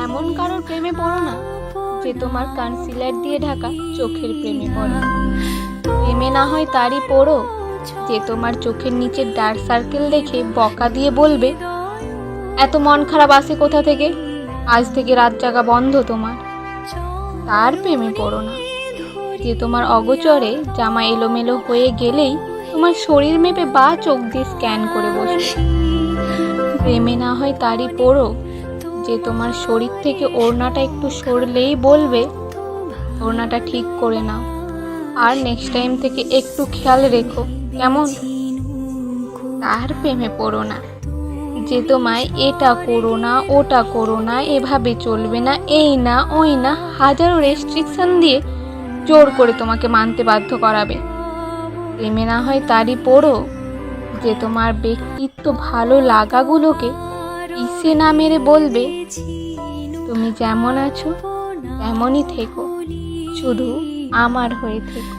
এমন কারোর প্রেমে পড়ো না যে তোমার কনসিলার দিয়ে ঢাকা চোখের প্রেমে পড়ে। প্রেমে না হয় তারই পড়ো যে তোমার চোখের নিচে ডার্ক সার্কেল দেখে বকা দিয়ে বলবে, এত মন খারাপ আসে কোথা থেকে, আজ থেকে রাত জাগা বন্ধ তোমার। তার প্রেমে পড়ো না যে তোমার অগোচরে জামা এলোমেলো হয়ে গেলেই তোমার শরীর মেপে বা চোখ দিয়ে স্ক্যান করে বসবে। প্রেমে না হয় তারই পড়ো যে তোমার শরীর থেকে ওড়নাটা একটু সরলেই বলবে, ওড়নাটা ঠিক করে নাও, আর নেক্সট টাইম থেকে একটু খেয়াল রেখো কেমন। তার প্রেমে পড়ো না যে তোমায় এটা করো না, ওটা করো না, এভাবে চলবে না, এই না ওই না, হাজারো রেস্ট্রিকশন দিয়ে জোর করে তোমাকে মানতে বাধ্য করাবে। প্রেমে না হয় তারই পড়ো যে তোমার ব্যক্তিত্ব ভালো লাগাগুলোকে ইসে না মেরে বলবে, তুমি যেমন আছো তেমনই থেকো, শুধু আমার হয়ে থেকো।